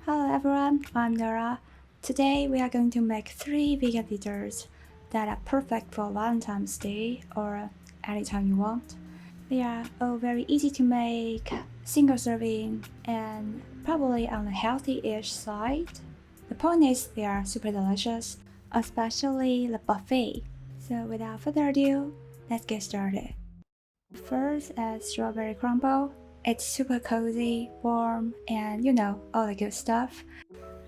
Hello everyone, I'm Nora. Today we are going to make 3 vegan desserts that are perfect for Valentine's Day or anytime you want. They are all very easy to make, single serving, and probably on the healthy-ish side. The point is they are super delicious, especially the Parfait. So without further ado, let's get started. First is strawberry crumble. It's super cozy, warm, and all the good stuff.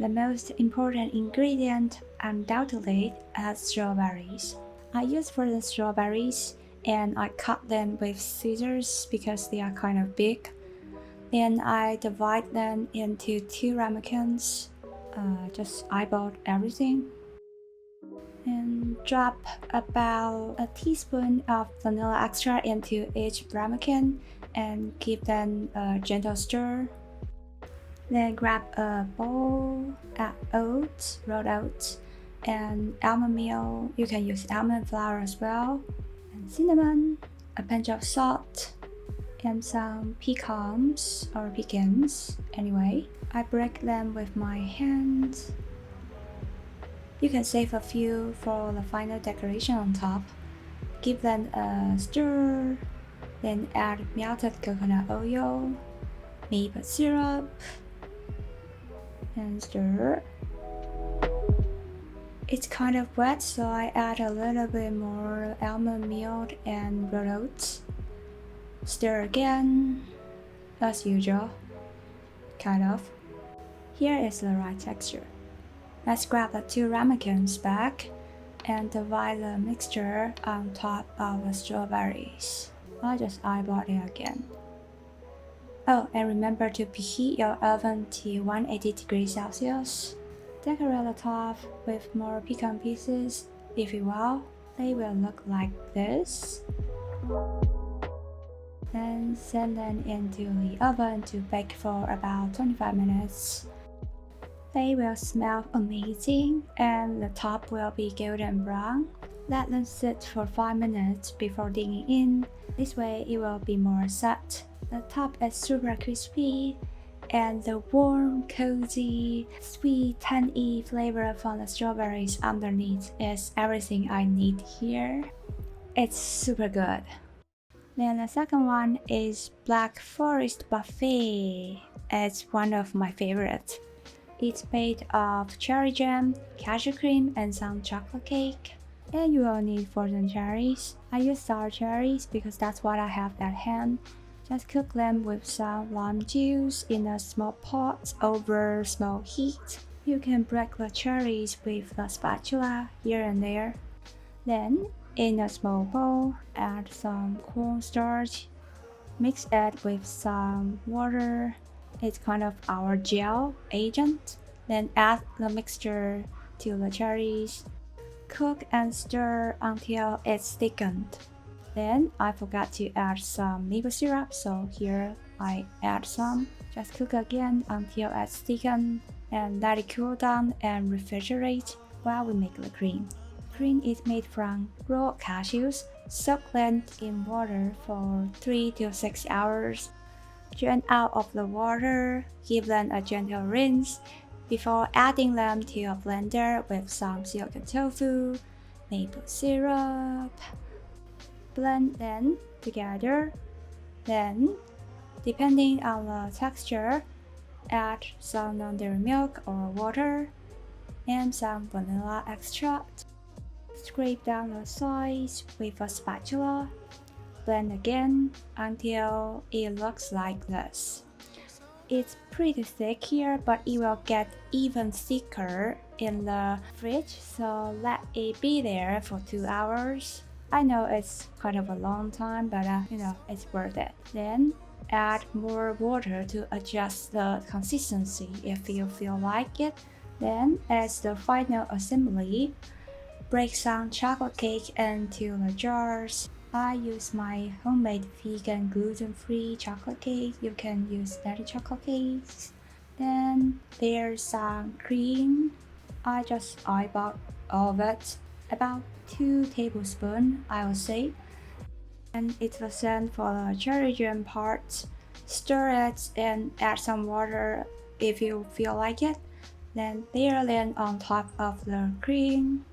The most important ingredient undoubtedly is strawberries. I use frozen strawberries and I cut them with scissors because they are kind of big. Then I divide them into 2 ramekins. Just eyeball everything. And drop about a teaspoon of vanilla extract into each ramekin and give them a gentle stir. Then grab a bowl, add oats, rolled oats, and almond meal. You can use almond flour as well, and cinnamon, a pinch of salt, and some pecans or pecans. Anyway, I break them with my hands. You can save a few for the final decoration on top. Give them a stir, then add melted coconut oil, maple syrup, and stir. It's kind of wet, so I add a little bit more almond milk and rolled oats. Stir again, as usual, kind of. Here is the right texture. Let's grab the 2 ramekins back and divide the mixture on top of the strawberries. I'll just eyeball it again. Oh, and remember to preheat your oven to 180 degrees Celsius. Decorate the top with more pecan pieces. If you will, they will look like this. Then send them into the oven to bake for about 25 minutes. They will smell amazing and the top will be golden brown. Let them sit for 5 minutes before digging in. This way it will be more set. The top is super crispy and the warm, cozy, sweet, tangy flavor from the strawberries underneath is everything I need here. It's super good. Then the second one is Black Forest Buffet. It's one of my favorites. It's made of cherry jam, cashew cream, and some chocolate cake. And you will need frozen cherries. I use sour cherries because that's what I have at hand. Just cook them with some lime juice in a small pot over small heat. You can break the cherries with a spatula here and there. Then, in a small bowl, add some cornstarch. Mix it with some water. It's kind of our gel agent. Then add the mixture to the cherries. Cook and stir until it's thickened. Then I forgot to add some maple syrup, so here I add some. Just cook again until it's thickened and let it cool down and refrigerate while we make the cream. Cream is made from raw cashews. Soak them in water for 3 to 6 hours. Drain out of the water, give them a gentle rinse before adding them to a blender with some silken tofu, maple syrup. Blend them together. Then, depending on the texture, add some non-dairy milk or water and some vanilla extract. Scrape down the sides with a spatula. Blend again until it looks like this. It's pretty thick here, but it will get even thicker in the fridge, so let it be there for 2 hours. I know it's kind of a long time, but it's worth it. Then add more water to adjust the consistency if you feel like it. Then, as the final assembly, break some chocolate cake into the jars. I use my homemade vegan gluten-free chocolate cake. You can use daddy chocolate cakes. Then there's some cream. I just eyeball all of it, about 2 tablespoons I would say. And it's the same for the cherry jam part. Stir it and add some water if you feel like it. Then layer them on top of the cream.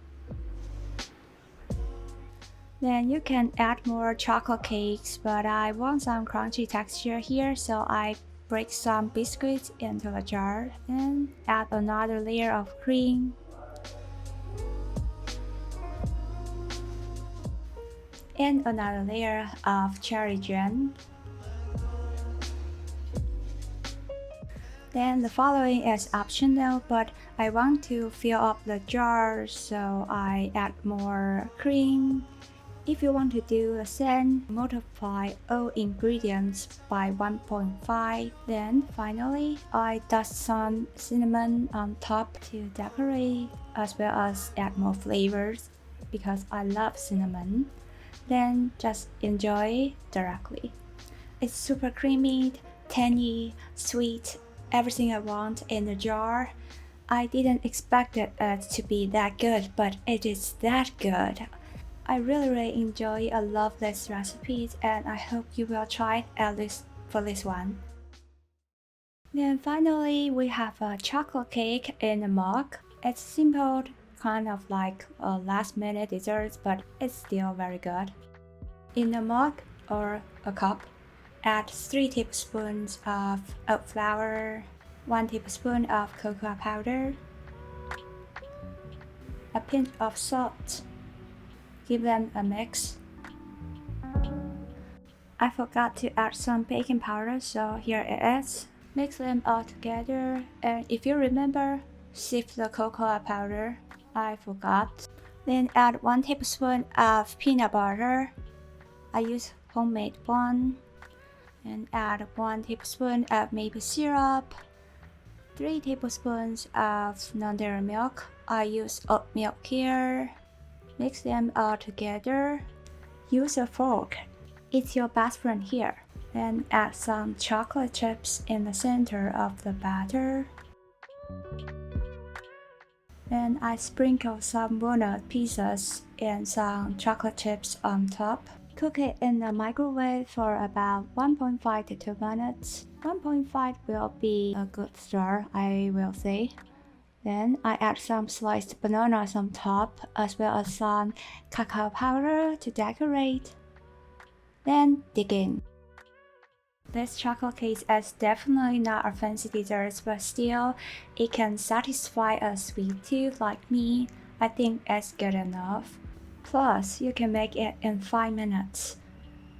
Then you can add more chocolate cakes, but I want some crunchy texture here, so I break some biscuits into a jar. Then add another layer of cream. And another layer of cherry jam. Then the following is optional, but I want to fill up the jar, so I add more cream. If you want to do the same, multiply all ingredients by 1.5. Then finally, I dust some cinnamon on top to decorate, as well as add more flavors because I love cinnamon. Then just enjoy directly. It's super creamy, tangy, sweet, everything I want in the jar. I didn't expect it to be that good, but it is that good. I really enjoy and love this recipe, and I hope you will try it at least for this one. Then finally, we have a chocolate cake in a mug. It's simple, kind of like a last-minute dessert, but it's still very good. In a mug or a cup, add 3 tablespoons of oat flour, 1 tablespoon of cocoa powder, a pinch of salt. Give them a mix. I forgot to add some baking powder, so here it is. Mix them all together, and if you remember, sift the cocoa powder. I forgot. Then add 1 tablespoon of peanut butter. I use homemade one. And add 1 tablespoon of maple syrup, 3 tablespoons of non-dairy milk. I use oat milk here. Mix them all together. Use a fork. It's your best friend here. Then add some chocolate chips in the center of the batter. Then I sprinkle some walnut pieces and some chocolate chips on top. Cook it in the microwave for about 1.5 to 2 minutes. 1.5 will be a good start, I will say. Then I add some sliced bananas on top, as well as some cacao powder to decorate. Then dig in. This chocolate cake is definitely not a fancy dessert, but still, it can satisfy a sweet tooth like me. I think it's good enough. Plus, you can make it in 5 minutes.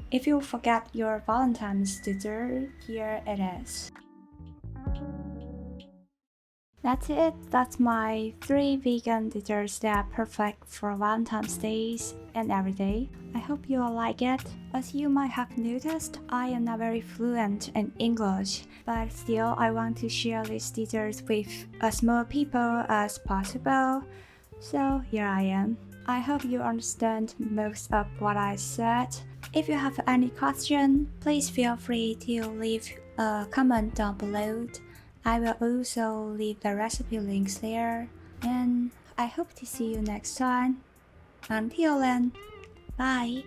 If you forget your Valentine's dessert, here it is. That's it. That's my 3 vegan desserts that are perfect for Valentine's days and every day. I hope you all like it. As you might have noticed, I am not very fluent in English, but still I want to share these desserts with as more people as possible. So here I am. I hope you understand most of what I said. If you have any question, please feel free to leave a comment down below. I will also leave the recipe links there. And I hope to see you next time. Until then, bye!